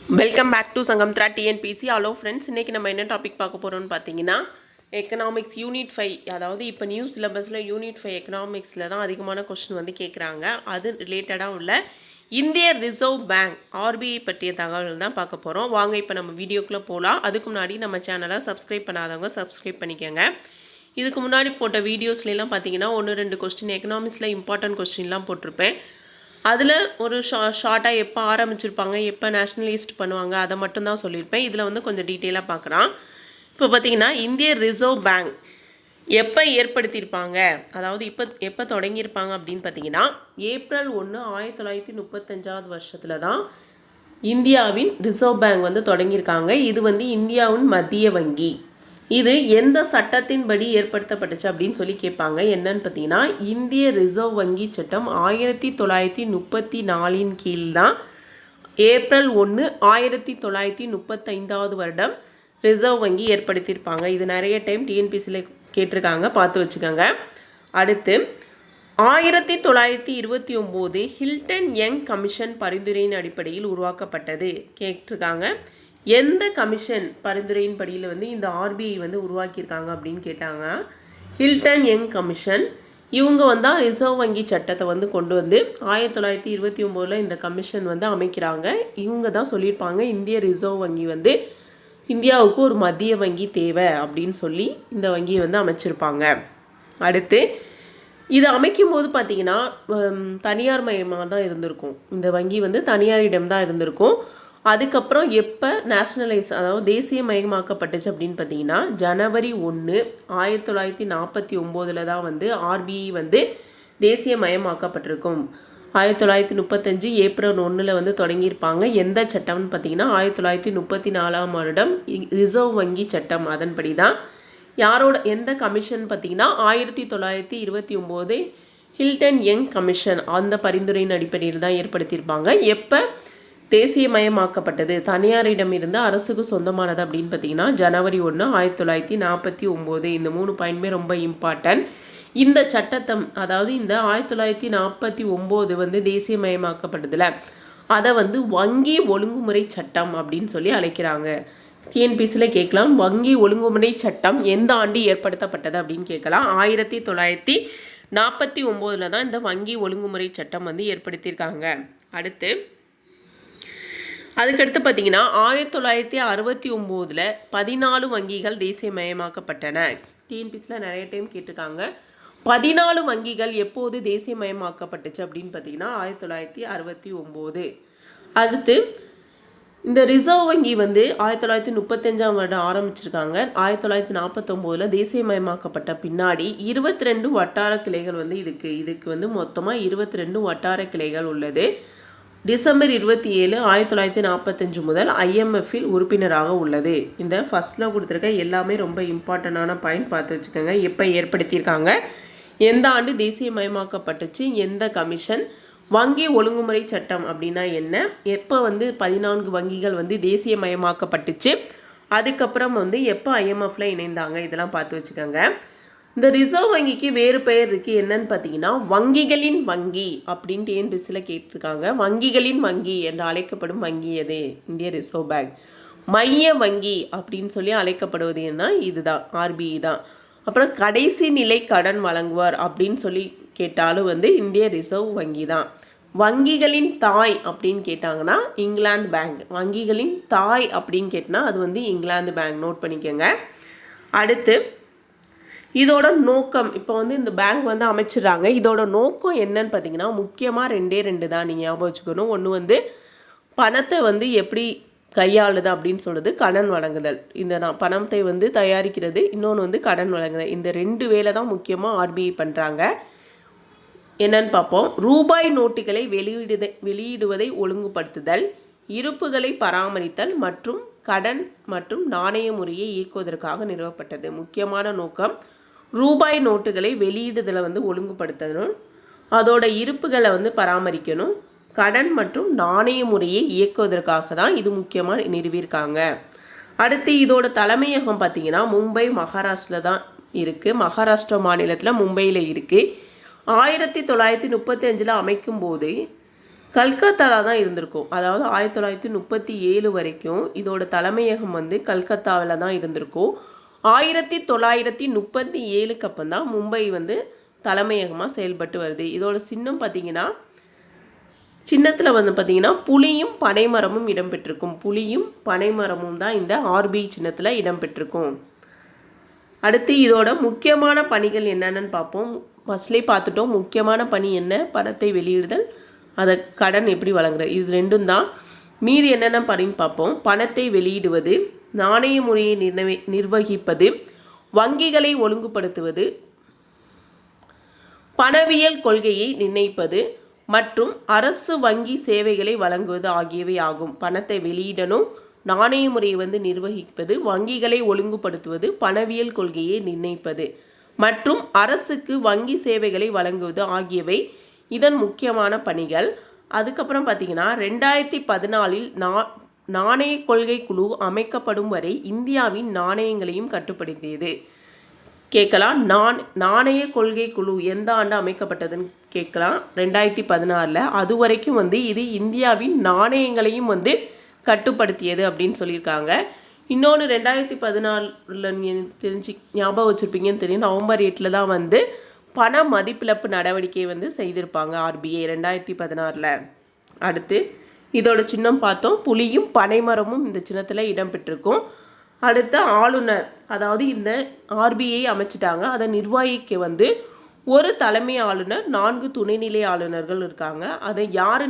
Welcome back to Sangamithra TNPSC. Hello friends, இன்றைக்கி நம்ம என்ன டாபிக் பார்க்க போகிறோம்னு பார்த்தீங்கன்னா எக்கனாமிக்ஸ் யூனிட் 5. அதாவது இப்போ நியூ சிலபஸில் யூனிட் 5 எக்கனாமிக்ஸில் தான் அதிகமான கொஸ்டின் வந்து கேட்குறாங்க. அது ரிலேட்டடாக உள்ள இந்திய ரிசர்வ் பேங்க் ஆர்பிஐ பற்றிய தகவல்கள் தான் பார்க்க போகிறோம். வாங்க இப்போ நம்ம வீடியோக்குள்ளே போகலாம். அதுக்கு முன்னாடி நம்ம சேனலை சப்ஸ்கிரைப் பண்ணாதவங்க சப்ஸ்கிரைப் பண்ணிக்கோங்க. இதுக்கு முன்னாடி போட்ட வீடியோஸ்லாம் பார்த்தீங்கன்னா 1-2 கொஸ்டின் எக்கனாமிக்ஸில் இம்பார்ட்டன்ட் கொஸ்டின்லாம் போட்டிருப்பேன். அதில் ஒரு ஷார்ட்டாக எப்போ ஆரம்பிச்சிருப்பாங்க, எப்போ நேஷ்னலைஸ்ட் பண்ணுவாங்க, அதை மட்டும்தான் சொல்லியிருப்பேன். இதில் வந்து கொஞ்சம் டீட்டெயிலாக பார்க்குறான். இப்போ பார்த்திங்கன்னா இந்திய ரிசர்வ் பேங்க் எப்போ ஏற்படுத்தியிருப்பாங்க, அதாவது எப்போ தொடங்கியிருப்பாங்க அப்படின்னு பார்த்தீங்கன்னா ஏப்ரல் 1, 1935 வருஷத்தில் தான் இந்தியாவின் ரிசர்வ் பேங்க் வந்து தொடங்கியிருக்காங்க. இது வந்து இந்தியாவின் மத்திய வங்கி. இது எந்த சட்டத்தின்படி ஏற்படுத்தப்பட்டுச்சு அப்படின்னு சொல்லி கேட்பாங்க. என்னன்னு பார்த்தீங்கன்னா இந்திய ரிசர்வ் வங்கி சட்டம் 1934 கீழ் தான் ஏப்ரல் 1, 1935 வருடம் ரிசர்வ் வங்கி ஏற்படுத்தியிருப்பாங்க. இது நிறைய டைம் டிஎன்பிசியில் கேட்டிருக்காங்க, பார்த்து வச்சுக்கோங்க. அடுத்து 1929 ஹில்டன் யங் கமிஷன் பரிந்துரையின் அடிப்படையில் உருவாக்கப்பட்டது கேட்டிருக்காங்க. எந்த கமிஷன் பரிந்துரையின் படியில் வந்து இந்த ஆர்பிஐ வந்து உருவாக்கியிருக்காங்க அப்படின்னு கேட்டாங்க. Hilton young commission. இவங்க வந்து ரிசர்வ் வங்கி சட்டத்தை வந்து கொண்டு வந்து 1929 இந்த கமிஷன் வந்து அமைக்கிறாங்க. இவங்க தான் சொல்லியிருப்பாங்க இந்திய ரிசர்வ் வங்கி வந்து இந்தியாவுக்கு ஒரு மத்திய வங்கி தேவை அப்படின்னு சொல்லி இந்த வங்கியை வந்து அமைச்சிருப்பாங்க. அடுத்து இது அமைக்கும் போது பார்த்தீங்கன்னா தனியார் மயமாக தான் இருந்திருக்கும். இந்த வங்கி வந்து தனியாரிடம் தான் இருந்திருக்கும். அதுக்கப்புறம் எப்போ நேஷ்னலைஸ், அதாவது தேசியமயமாக்கப்பட்டுச்சு அப்படின்னு பார்த்தீங்கன்னா ஜனவரி 1, 1949 தான் வந்து ஆர்பிஐ வந்து தேசியமயமாக்கப்பட்டிருக்கும். 1935 ஏப்ரல் 1 வந்து தொடங்கியிருப்பாங்க. எந்த சட்டம்னு பார்த்தீங்கன்னா 1934 வருடம் ரிசர்வ் வங்கி சட்டம். அதன்படி தான் எந்த கமிஷன் பார்த்தீங்கன்னா 1929 ஹில்டன் யங் கமிஷன் அந்த பரிந்துரையின் அடிப்படையில் தான் ஏற்படுத்தியிருப்பாங்க. எப்போ தேசியமயமாக்கப்பட்டது, தனியாரிடம் இருந்து அரசுக்கு சொந்தமானது அப்படின்னு பார்த்தீங்கன்னா ஜனவரி 1, 1949. இந்த 3 பாயிண்ட்மே ரொம்ப இம்பார்ட்டன்ட். இந்த சட்டத்தை, அதாவது இந்த 1949 வந்து தேசியமயமாக்கப்பட்டதில் அதை வந்து வங்கி ஒழுங்குமுறை சட்டம் அப்படின்னு சொல்லி அழைக்கிறாங்க. டிஎன்பிசியில் கேட்கலாம், வங்கி ஒழுங்குமுறை சட்டம் எந்த ஆண்டு ஏற்படுத்தப்பட்டது அப்படின்னு கேட்கலாம். 1949 தான் இந்த வங்கி ஒழுங்குமுறை சட்டம் வந்து ஏற்படுத்தியிருக்காங்க. அதுக்கடுத்து பார்த்தீங்கன்னா 1969 14 வங்கிகள் தேசியமயமாக்கப்பட்டன. டிஎன்பிசியில் நிறைய டைம் கேட்டிருக்காங்க. 14 வங்கிகள் எப்போது தேசியமயமாக்கப்பட்டுச்சு அப்படின்னு பார்த்தீங்கன்னா 1969. அடுத்து இந்த ரிசர்வ் வங்கி வந்து 1935 வருடம் ஆரம்பிச்சிருக்காங்க. 1949 தேசியமயமாக்கப்பட்ட பின்னாடி 22 வட்டார கிளைகள் வந்து இதுக்கு வந்து மொத்தமாக 22 வட்டார கிளைகள் உள்ளது. டிசம்பர் 27, 1945 முதல் ஐஎம்எஃப்பில் உறுப்பினராக உள்ளது. இந்த ஃபர்ஸ்ட்டில் கொடுத்துருக்க எல்லாமே ரொம்ப இம்பார்ட்டண்டான பாயிண்ட், பார்த்து வச்சுக்கோங்க. எப்போ ஏற்படுத்தியிருக்காங்க, எந்த ஆண்டு தேசியமயமாக்கப்பட்டுச்சு, எந்த கமிஷன், வங்கி ஒழுங்குமுறை சட்டம் அப்படின்னா என்ன, எப்போ வந்து 14 வங்கிகள் வந்து தேசியமயமாக்கப்பட்டுச்சு, அதுக்கப்புறம் வந்து எப்போ ஐஎம்எஃப்ல இணைந்தாங்க, இதெல்லாம் பார்த்து வச்சுக்கோங்க. இந்த ரிசர்வ் வங்கிக்கு வேறு பெயர் இருக்குது. என்னன்னு பார்த்தீங்கன்னா வங்கிகளின் வங்கி அப்படின்னு டிஎன்பிசியில் கேட்டிருக்காங்க. வங்கிகளின் வங்கி என்று அழைக்கப்படும் வங்கி எது? இந்திய ரிசர்வ் பேங்க். மைய வங்கி அப்படின்னு சொல்லி அழைக்கப்படுவது என்ன? இதுதான், ஆர்பிஐ தான். அப்புறம் கடைசி நிலை கடன் வழங்குவார் அப்படின்னு சொல்லி கேட்டாலும் வந்து இந்திய ரிசர்வ் வங்கி தான். வங்கிகளின் தாய் அப்படின்னு கேட்டாங்கன்னா இங்கிலாந்து பேங்க். வங்கிகளின் தாய் அப்படின்னு கேட்டால் அது வந்து இங்கிலாந்து பேங்க். நோட் பண்ணிக்கோங்க. அடுத்து இதோட நோக்கம், இப்போ வந்து இந்த பேங்க் வந்து அமைச்சிடுறாங்க. இதோட நோக்கம் என்னன்னு பார்த்தீங்கன்னா முக்கியமாக 2 தான் நீங்கள் ஞாபகம் வச்சுக்கணும். ஒன்று வந்து பணத்தை வந்து எப்படி கையாளுது அப்படின்னு சொல்கிறது, கடன் வழங்குதல். இந்த பணத்தை வந்து தயாரிக்கிறது, இன்னொன்று வந்து கடன் வழங்குதல். இந்த 2 வேலை தான் முக்கியமாக ஆர்பிஐ பண்ணுறாங்க. என்னன்னு பார்ப்போம். ரூபாய் நோட்டுகளை வெளியிடுவதை ஒழுங்குபடுத்துதல், இருப்புகளை பராமரித்தல் மற்றும் கடன் மற்றும் நாணய முறையை இயக்குவதற்காக நிறுவப்பட்டது. முக்கியமான நோக்கம் ரூபாய் நோட்டுகளை வெளியிடுதலை வந்து ஒழுங்குபடுத்தணும், அதோட இருப்புகளை வந்து பராமரிக்கணும், கடன் மற்றும் நாணய முறையை இயக்குவதற்காக தான் இது முக்கியமாக நிறுவியிருக்காங்க. அடுத்து இதோட தலைமையகம் பார்த்தீங்கன்னா மும்பை, மகாராஷ்டிரில் தான் இருக்குது. மகாராஷ்டிரா மாநிலத்தில் மும்பையில் இருக்குது. 1935 அமைக்கும் போது கல்கத்தாவில் தான் இருந்திருக்கும். அதாவது 1937 வரைக்கும் இதோட தலைமையகம் வந்து கல்கத்தாவில் தான் இருந்திருக்கும். 1937க்கு அப்புறம் தான் மும்பை வந்து தலைமையகமாக செயல்பட்டு வருது. இதோட சின்னம் பார்த்தீங்கன்னா சின்னத்தில் வந்து பார்த்தீங்கன்னா புலியும் பனைமரமும் இடம்பெற்றிருக்கும். புலியும் பனைமரமும் தான் இந்த ஆர்பிஐ சின்னத்தில் இடம்பெற்றிருக்கும். அடுத்து இதோட முக்கியமான பணிகள் என்னென்னு பார்ப்போம். ஃபர்ஸ்ட்லேயே பார்த்துட்டோம். முக்கியமான பணி என்ன? பணத்தை வெளியிடுதல், அதை கடன் எப்படி வழங்குறது, இது ரெண்டும் தான். மீதி என்னென்ன பணின்னு பார்ப்போம். பணத்தை வெளியிடுவது, நாணய முறையை நிர்வகிப்பது, வங்கிகளை ஒழுங்குபடுத்துவது, பணவியல் கொள்கையை நிர்ணயிப்பது மற்றும் அரசு வங்கி சேவைகளை வழங்குவது ஆகியவை ஆகும். பணத்தை வெளியிடணும், நாணய முறையை வந்து நிர்வகிப்பது, வங்கிகளை ஒழுங்குபடுத்துவது, பணவியல் கொள்கையை நிர்ணயிப்பது மற்றும் அரசுக்கு வங்கி சேவைகளை வழங்குவது ஆகியவை இதன் முக்கியமான பணிகள். அதுக்கப்புறம் பார்த்தீங்கன்னா 2014 நாணய கொள்கை குழு அமைக்கப்படும் வரை இந்தியாவின் நாணயங்களையும் கட்டுப்படுத்தியது. கேட்கலாம், நாணய கொள்கை குழு எந்த ஆண்டு அமைக்கப்பட்டதுன்னு கேட்கலாம். 2016. அது வரைக்கும் வந்து இது இந்தியாவின் நாணயங்களையும் வந்து கட்டுப்படுத்தியது அப்படின்னு சொல்லியிருக்காங்க. இன்னொன்று 2014 தெரிஞ்சு ஞாபகம் வச்சுருப்பீங்கன்னு தெரியும். நவம்பர் 8 தான் வந்து பண மதிப்பிழப்பு நடவடிக்கை வந்து செய்திருப்பாங்க ஆர்பிஐ 2016. அடுத்து இதோட சின்னம் பார்த்தோம். புலியும் பனைமரமும் இந்த சின்னத்தில் இடம்பெற்றிருக்கும். அடுத்த ஆளுநர், அதாவது இந்த ஆர்பிஐ அமைச்சிட்டாங்க, அதை நிர்வகிக்க வந்து ஒரு தலைமை ஆளுநர், 4 துணைநிலை ஆளுநர்கள் இருக்காங்க. அதை யார்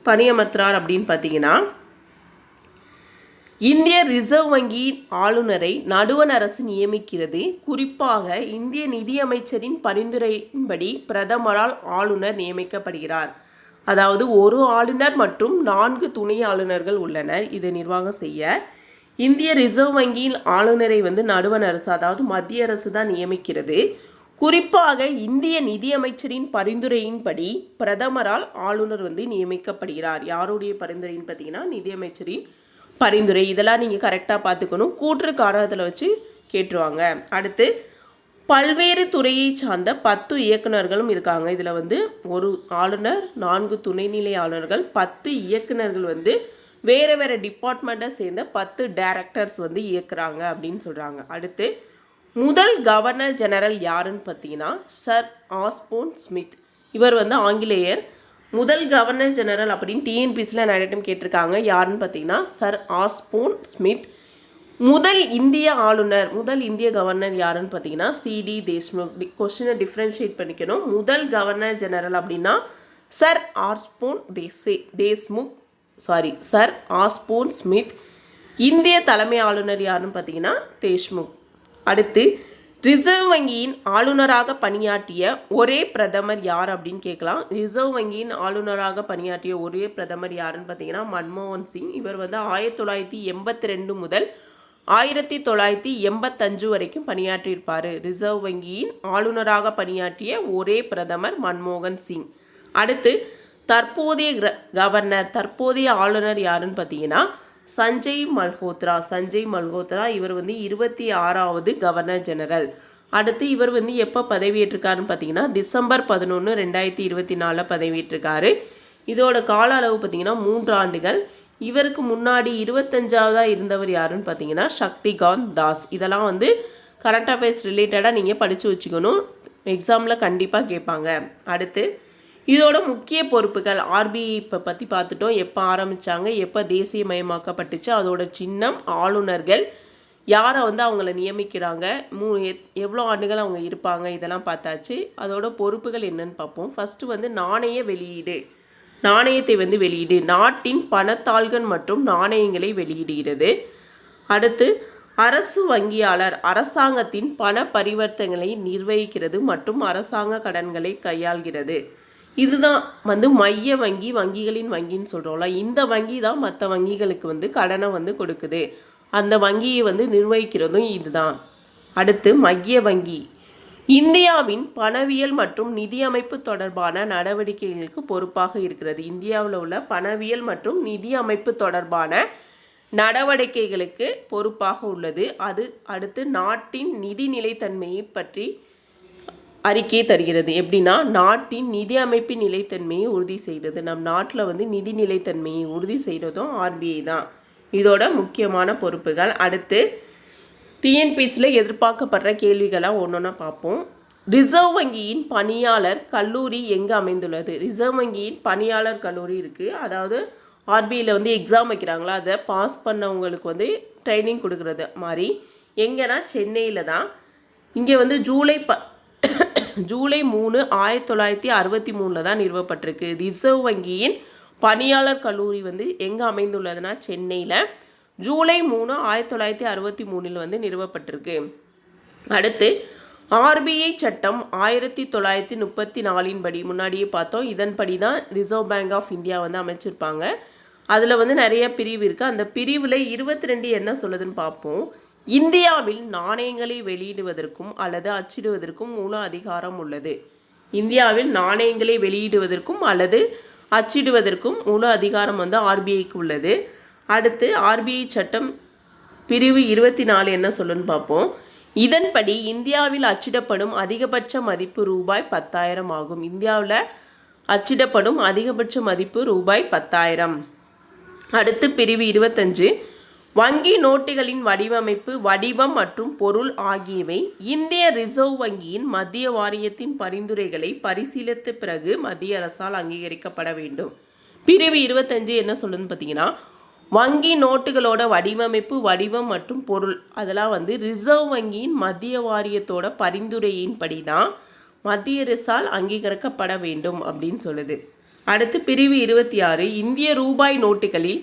பணியமர்த்துறார் அப்படின்னு பார்த்தீங்கன்னா, இந்திய ரிசர்வ் வங்கியின் ஆளுநரை நடுவண் அரசு நியமிக்கிறது. குறிப்பாக இந்திய நிதியமைச்சரின் பரிந்துரையின்படி பிரதமரால் ஆளுநர் நியமிக்கப்படுகிறார். அதாவது ஒரு ஆளுநர் மற்றும் 4 துணை ஆளுநர்கள் உள்ளனர். இதை நிர்வாகம் செய்ய இந்திய ரிசர்வ் வங்கியின் ஆளுநரை வந்து நடுவண் அரசு, அதாவது மத்திய அரசு தான் நியமிக்கிறது. குறிப்பாக இந்திய நிதியமைச்சரின் பரிந்துரையின்படி பிரதமரால் ஆளுநர் வந்து நியமிக்கப்படுகிறார். யாருடைய பரிந்துரைன்னு பார்த்தீங்கன்னா நிதியமைச்சரின் பரிந்துரை. இதெல்லாம் நீங்கள் கரெக்டாக பார்த்துக்கணும். கூற்று காரணத்தில் வச்சு கேட்டுருவாங்க. அடுத்து பல்வேறு துறையை சார்ந்த 10 இயக்குநர்களும் இருக்காங்க. இதில் வந்து ஒரு ஆளுநர், 4 துணைநிலை ஆளுநர்கள், 10 இயக்குநர்கள் வந்து வேறு வேறு டிபார்ட்மெண்ட்டை சேர்ந்த 10 டைரக்டர்ஸ் வந்து இயக்குறாங்க அப்படின்னு சொல்கிறாங்க. அடுத்து முதல் கவர்னர் ஜெனரல் யாருன்னு பார்த்தீங்கன்னா சர் ஆஸ்போன் ஸ்மித். இவர் வந்து ஆங்கிலேயர். முதல் கவர்னர் ஜெனரல் அப்படின்னு டிஎன்பிசியில் நிறைய டைம் கேட்டிருக்காங்க. யாருன்னு பார்த்தீங்கன்னா சர் ஆஸ்போன் ஸ்மித். முதல் இந்திய ஆளுநர், முதல் இந்திய கவர்னர் யாருன்னு பார்த்தீங்கன்னா சிடி தேஷ்முக். கொஸ்டினை டிஃப்ரென்ஷியேட் பண்ணிக்கணும். முதல் கவர்னர் ஜெனரல் அப்படின்னா சர் ஆஸ்போன் ஸ்மித். இந்திய தலைமை ஆளுநர் யாருன்னு பார்த்தீங்கன்னா தேஷ்முக். அடுத்து ரிசர்வ் வங்கியின் ஆளுநராக பணியாற்றிய ஒரே பிரதமர் யார் அப்படின்னு கேட்கலாம். ரிசர்வ் வங்கியின் ஆளுநராக பணியாற்றிய ஒரே பிரதமர் யாருன்னு பார்த்தீங்கன்னா மன்மோகன் சிங். இவர் வந்து 1982 முதல் 1985 வரைக்கும் பணியாற்றியிருப்பார். ரிசர்வ் வங்கியின் ஆளுநராக பணியாற்றிய ஒரே பிரதமர் மன்மோகன் சிங். அடுத்து தற்போதைய கவர்னர், தற்போதைய ஆளுநர் யாருன்னு பார்த்தீங்கன்னா சஞ்சய் மல்ஹோத்ரா. இவர் வந்து 26வது கவர்னர் ஜெனரல். அடுத்து இவர் வந்து எப்போ பதவியேற்றிருக்காருன்னு பார்த்தீங்கன்னா டிசம்பர் 11, 2024 பதவியேற்றிருக்காரு. இதோட கால அளவு பார்த்தீங்கன்னா 3 ஆண்டுகள். இவருக்கு முன்னாடி 25ஆவதாக இருந்தவர் யாருன்னு பார்த்தீங்கன்னா சக்திகாந்த் தாஸ். இதெல்லாம் வந்து கரண்ட் அஃபேர்ஸ் ரிலேட்டடாக நீங்கள் படித்து வச்சுக்கணும். எக்ஸாமில் கண்டிப்பாக கேட்பாங்க. அடுத்து இதோட முக்கிய பொறுப்புகள். ஆர்பிஐ இப்போ பற்றி பார்த்துட்டோம். எப்போ ஆரம்பித்தாங்க, எப்போ தேசியமயமாக்கப்பட்டுச்சு, அதோட சின்னம், ஆளுநர்கள், யாரை வந்து அவங்கள நியமிக்கிறாங்க, எவ்வளோ ஆண்டுகள் அவங்க இருப்பாங்க, இதெல்லாம் பார்த்தாச்சு. அதோட பொறுப்புகள் என்னன்னு பார்ப்போம். ஃபஸ்ட்டு வந்து நாணயத்தை வந்து வெளியீடு, நாட்டின் பணத்தாள்கள் மற்றும் நாணயங்களை வெளியிடுகிறது. அடுத்து அரசு வங்கியாளர், அரசாங்கத்தின் பண பரிவர்த்தனைகளை நிர்வகிக்கிறது மற்றும் அரசாங்க கடன்களை கையாள்கிறது. இதுதான் வந்து மைய வங்கி, வங்கிகளின் வங்கின்னு சொல்கிறோம்ல. இந்த வங்கி தான் மற்ற வங்கிகளுக்கு வந்து கடனை வந்து கொடுக்குது. அந்த வங்கியை வந்து நிர்வகிக்கிறதும் இதுதான். அடுத்து மைய வங்கி இந்தியாவின் பணவியல் மற்றும் நிதியமைப்பு தொடர்பான நடவடிக்கைகளுக்கு பொறுப்பாக இருக்கிறது. இந்தியாவில் உள்ள பணவியல் மற்றும் நிதியமைப்பு தொடர்பான நடவடிக்கைகளுக்கு பொறுப்பாக உள்ளது. அது அடுத்து நாட்டின் நிதி நிலைத்தன்மையை பற்றி அறிக்கையை தருகிறது. எப்படின்னா, நாட்டின் நிதி அமைப்பின் நிலைத்தன்மையை உறுதி செய்கிறது. நம் நாட்டில் வந்து நிதி நிலைத்தன்மையை உறுதி செய்கிறதும் ஆர்பிஐ தான். இதோட முக்கியமான பொறுப்புகள். அடுத்து டிஎன்பிஎஸ்சியில் எதிர்பார்க்கப்படுற கேள்விகளாக ஒன்றொன்னா பார்ப்போம். ரிசர்வ் வங்கியின் பணியாளர் கல்லூரி எங்கே அமைந்துள்ளது? ரிசர்வ் வங்கியின் பணியாளர் கல்லூரி இருக்குது. அதாவது ஆர்பிஐயில் வந்து எக்ஸாம் வைக்கிறாங்களா, அதை பாஸ் பண்ணவங்களுக்கு வந்து ட்ரைனிங் கொடுக்குறது மாதிரி. எங்கன்னா சென்னையில் தான். இங்கே வந்து ஜூலை 3, 1963 தான் நிறுவப்பட்டிருக்கு. ரிசர்வ் வங்கியின் பணியாளர் கல்லூரி வந்து எங்கே அமைந்துள்ளதுன்னா சென்னையில் ஜூலை 3, 1963 வந்து நிறுவப்பட்டிருக்கு. அடுத்து ஆர்பிஐ சட்டம் 1934 படி, முன்னாடியே பார்த்தோம், இதன்படி தான் ரிசர்வ் பேங்க் ஆஃப் இந்தியா வந்து அமைச்சிருப்பாங்க. அதில் வந்து நிறைய பிரிவு இருக்குது. அந்த பிரிவில் 22 என்ன சொல்லுதுன்னு பார்ப்போம். இந்தியாவில் நாணயங்களை வெளியிடுவதற்கும் அல்லது அச்சிடுவதற்கும் முழு அதிகாரம் உள்ளது. இந்தியாவில் நாணயங்களை வெளியிடுவதற்கும் அல்லது அச்சிடுவதற்கும் முழு அதிகாரம் வந்து ஆர்பிஐக்கு உள்ளது. அடுத்து ஆர்பிஐ சட்டம் பிரிவு 24 என்ன சொல்லுன்னு பார்ப்போம். இதன்படி இந்தியாவில் அச்சிடப்படும் அதிகபட்ச மதிப்பு ரூபாய் 10,000 ஆகும். இந்தியாவில் அச்சிடப்படும் அதிகபட்ச மதிப்பு ரூபாய் 10,000. அடுத்து பிரிவு 25 வங்கி நோட்டுகளின் வடிவமைப்பு, வடிவம் மற்றும் பொருள் ஆகியவை இந்திய ரிசர்வ் வங்கியின் மத்திய வாரியத்தின் பரிந்துரைகளை பரிசீலித்த பிறகு மத்திய அரசால் அங்கீகரிக்கப்பட வேண்டும். பிரிவு 25 என்ன சொல்லுன்னு பார்த்தீங்கன்னா, வங்கி நோட்டுகளோட வடிவமைப்பு, வடிவம் மற்றும் பொருள் அதெல்லாம் வந்து ரிசர்வ் வங்கியின் மத்திய வாரியத்தோட பரிந்துரையின்படி தான் மத்திய அரசால் அங்கீகரிக்கப்பட வேண்டும் அப்படின்னு சொல்லுது. அடுத்து பிரிவு 26 இந்திய ரூபாய் நோட்டுகளில்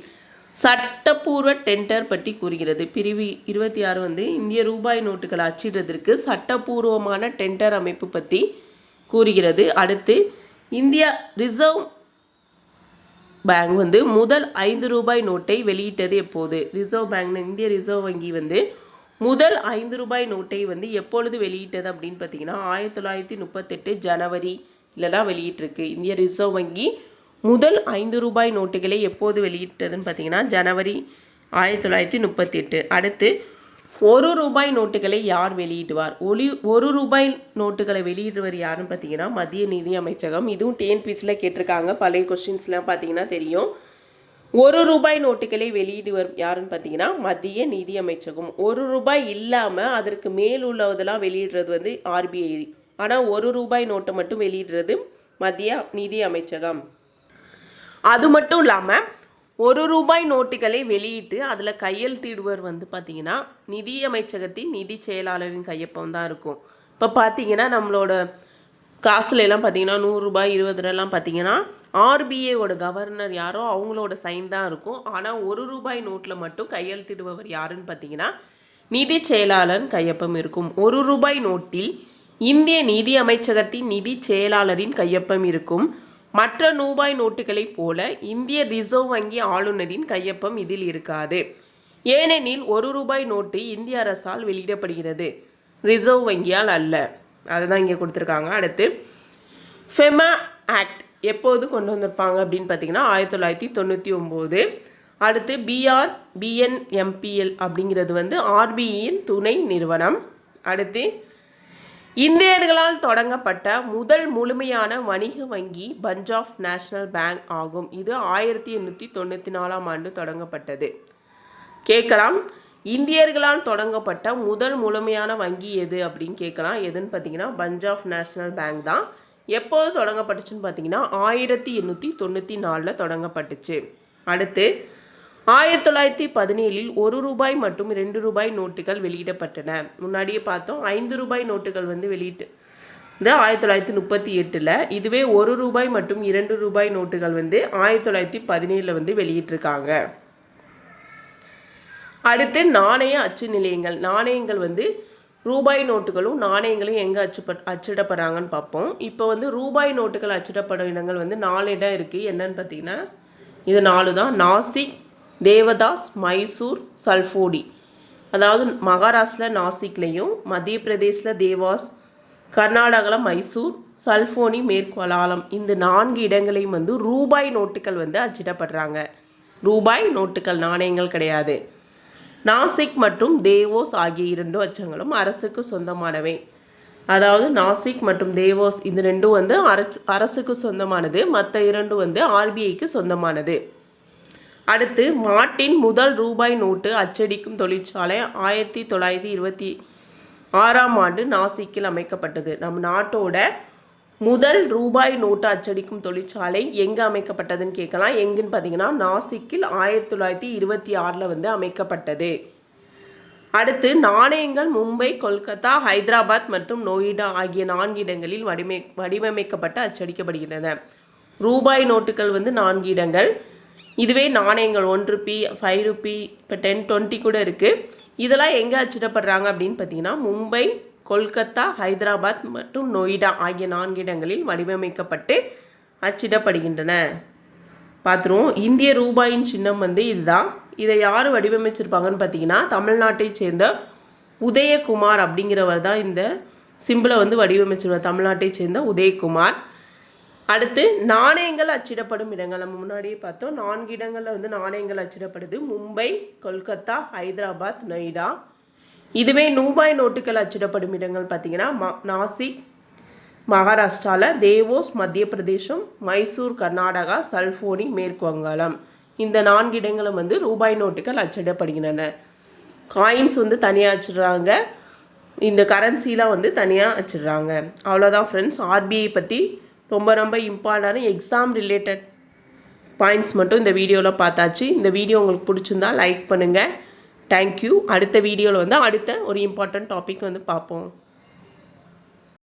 சட்டப்பூர்வ டெண்டர் பற்றி கூறுகிறது. பிரிவு 26 வந்து இந்திய ரூபாய் நோட்டுகளை அச்சிடுறதற்கு சட்டப்பூர்வமான டெண்டர் அமைப்பு பற்றி கூறுகிறது. அடுத்து இந்தியா ரிசர்வ் பேங்க் வந்து முதல் 5 ரூபாய் நோட்டை வெளியிட்டது எப்போது? ரிசர்வ் பேங்க் இந்திய ரிசர்வ் வங்கி வந்து முதல் 5 ரூபாய் நோட்டை வந்து எப்பொழுது வெளியிட்டது அப்படின்னு பார்த்தீங்கன்னா 1938 ஜனவரியில் தான் வெளியிட்டிருக்கு. இந்திய ரிசர்வ் வங்கி முதல் 5 ரூபாய் நோட்டுகளை எப்போது வெளியிட்டதுன்னு பார்த்தீங்கன்னா ஜனவரி 1938. அடுத்து 1 ரூபாய் நோட்டுகளை யார் வெளியிடுவார்? 1 ரூபாய் நோட்டுகளை வெளியிடுவர் யாருன்னு பார்த்தீங்கன்னா மத்திய நிதி அமைச்சகம். இதுவும் டிஎன்பிஎஸ்சியில் கேட்டிருக்காங்க. பழைய கொஸ்டின்ஸ்லாம் பார்த்தீங்கன்னா தெரியும். 1 ரூபாய் நோட்டுகளை வெளியிடுவர் யாருன்னு பார்த்தீங்கன்னா மத்திய நிதி அமைச்சகம். 1 ரூபாய் இல்லாமல் அதற்கு மேல் உள்ளதெல்லாம் வெளியிடுறது வந்து ஆர்பிஐ. ஆனால் 1 ரூபாய் நோட்டை மட்டும் வெளியிடுறது மத்திய நிதி அமைச்சகம். அது மட்டும் இல்லாமல் 1 ரூபாய் நோட்டுகளை வெளியிட்டு அதில் கையெழுத்திடுவர் வந்து பார்த்திங்கன்னா நிதி அமைச்சகத்தின் நிதி செயலாளரின் கையொப்பம் தான் இருக்கும். இப்போ பார்த்திங்கன்னா நம்மளோட காசுல எல்லாம் பார்த்திங்கன்னா 100 ரூபாய் 20 ரூபாய்லாம் பார்த்திங்கன்னா ஆர்பிஐயோட கவர்னர் யாரோ அவங்களோட சைன் தான் இருக்கும். ஆனால் 1 ரூபாய் நோட்டில் மட்டும் கையெழுத்திடுபவர் யாருன்னு பார்த்திங்கன்னா நிதி செயலாளரின் கையொப்பம் இருக்கும். 1 ரூபாய் நோட்டில் இந்திய நிதி அமைச்சகத்தின் நிதி செயலாளரின் கையொப்பம் இருக்கும். மற்ற ரூபாய் நோட்டுகளைப் போல இந்திய ரிசர்வ் வங்கி ஆளுநரின் கையொப்பம் இதில் இருக்காது. ஏனெனில் 1 ரூபாய் நோட்டு இந்திய அரசால் வெளியிடப்படுகிறது, ரிசர்வ் வங்கியால் அல்ல. அதை தான் இங்கே கொடுத்துருக்காங்க. அடுத்து ஃபெமா ஆக்ட் எப்போது கொண்டு வந்திருப்பாங்க அப்படின்னு பார்த்தீங்கன்னா 1999. அடுத்து பிஎன்எம்பிஎல் அப்படிங்கிறது வந்து ஆர்பிஐயின் துணை நிறுவனம். அடுத்து இந்தியர்களால் தொடங்கப்பட்ட முதல் முழுமையான வணிக வங்கி பஞ்சாப் நேஷனல் பேங்க் ஆகும். இது 1894 தொடங்கப்பட்டது. கேட்கலாம், இந்தியர்களால் தொடங்கப்பட்ட முதல் முழுமையான வங்கி எது அப்படின்னு கேட்கலாம். எதுன்னு பார்த்தீங்கன்னா பஞ்சாப் நேஷனல் பேங்க் தான். எப்போது தொடங்கப்பட்டுச்சுன்னு பார்த்தீங்கன்னா 1894 தொடங்கப்பட்டுச்சு. அடுத்து 1917 1 ரூபாய் மற்றும் 2 ரூபாய் நோட்டுகள் வெளியிடப்பட்டன. முன்னாடியே பார்த்தோம், 5 ரூபாய் நோட்டுகள் வந்து வெளியிட்டு 1938. இதுவே 1 ரூபாய் மற்றும் 2 ரூபாய் நோட்டுகள் வந்து 1917 வந்து வெளியிட்டிருக்காங்க. அடுத்து நாணய அச்சு நிலையங்கள். நாணயங்கள் வந்து ரூபாய் நோட்டுகளும் நாணயங்களும் எங்கே அச்சிடப்படுறாங்கன்னு பார்ப்போம். இப்போ வந்து ரூபாய் நோட்டுகள் அச்சிடப்படும் இடங்கள் வந்து 4 இடம் இருக்குது. என்னன்னு பார்த்தீங்கன்னா இது 4 தான். நாசிக், தேவதாஸ், மைசூர், சல்ஃபோடி. அதாவது மகாராஷ்டிரா நாசிக்லையும், மத்திய பிரதேசில் தேவாஸ், கர்நாடகாவில் மைசூர், சல்ஃபோனி, மேற்குவலாலம் இந்த 4 இடங்களையும் வந்து ரூபாய் நோட்டுகள் வந்து அச்சிடப்படுறாங்க. ரூபாய் நோட்டுகள் நாணயங்கள் கிடையாது. நாசிக் மற்றும் தேவோஸ் ஆகிய 2 அச்சங்களும் அரசுக்கு சொந்தமானவை. அதாவது நாசிக் மற்றும் தேவோஸ் இந்த ரெண்டும் வந்து அரசுக்கு சொந்தமானது, மற்ற இரண்டும் வந்து ஆர்பிஐக்கு சொந்தமானது. அடுத்து நாட்டின் முதல் ரூபாய் நோட்டு அச்சடிக்கும் தொழிற்சாலை 1926 நாசிக்கில் அமைக்கப்பட்டது. நம் நாட்டோட முதல் ரூபாய் நோட்டு அச்சடிக்கும் தொழிற்சாலை எங்கே அமைக்கப்பட்டதுன்னு கேட்கலாம். எங்குன்னு பார்த்தீங்கன்னா நாசிக்கில் 1926 வந்து அமைக்கப்பட்டது. அடுத்து நாணயங்கள் மும்பை, கொல்கத்தா, ஹைதராபாத் மற்றும் நொய்டா ஆகிய 4 இடங்களில் வடிவமைக்கப்பட்டு அச்சடிக்கப்படுகின்றன. ரூபாய் நோட்டுகள் வந்து 4 இடங்கள். இதுவே நாணயங்கள் 1 ரூபி, 5 ரூபி, இப்போ 10, 20 கூட இருக்குது. இதெல்லாம் எங்கே அச்சிடப்படுறாங்க அப்படின்னு பார்த்தீங்கன்னா மும்பை, கொல்கத்தா, ஹைதராபாத் மற்றும் நொய்டா ஆகிய 4 இடங்களில் வடிவமைக்கப்பட்டு அச்சிடப்படுகின்றன. பார்த்துருவோம். இந்திய ரூபாயின் சின்னம் வந்து இதுதான். இதை யார் வடிவமைச்சிருப்பாங்கன்னு பார்த்தீங்கன்னா தமிழ்நாட்டை சேர்ந்த உதயகுமார் அப்படிங்கிறவர் தான் இந்த சிம்பிளை வந்து வடிவமைச்சிருவார். தமிழ்நாட்டை சேர்ந்த உதயகுமார். அடுத்து நாணயங்கள் அச்சிடப்படும் இடங்கள் நம்ம முன்னாடியே பார்த்தோம். 4 இடங்களில் வந்து நாணயங்கள் அச்சிடப்படுது. மும்பை, கொல்கத்தா, ஹைதராபாத், நொய்டா. இதுவே ரூபாய் நோட்டுகள் அச்சிடப்படும் இடங்கள் பார்த்தீங்கன்னா நாசிக் மகாராஷ்டிராவில், தேவோஸ் மத்திய பிரதேசம், மைசூர் கர்நாடகா, சல்போனி மேற்கு வங்காளம். இந்த 4 இடங்களும் வந்து ரூபாய் நோட்டுகள் அச்சிடப்படுகின்றன. காயின்ஸ் வந்து தனியாக அச்சிடுறாங்க, இந்த கரன்சிலாம் வந்து தனியாக அச்சிடுறாங்க. அவ்வளோதான் ஃப்ரெண்ட்ஸ். ஆர்பிஐ பற்றி ரொம்ப இம்பார்ட்டண்டான எக்ஸாம் ரிலேட்டட் பாயிண்ட்ஸ் மட்டும் இந்த வீடியோவில் பார்த்தாச்சு. இந்த வீடியோ உங்களுக்கு பிடிச்சிருந்தா லைக் பண்ணுங்கள். தேங்க்யூ. அடுத்த வீடியோவில் வந்து அடுத்த ஒரு இம்பார்ட்டன்ட் டாபிக் வந்து பார்ப்போம்.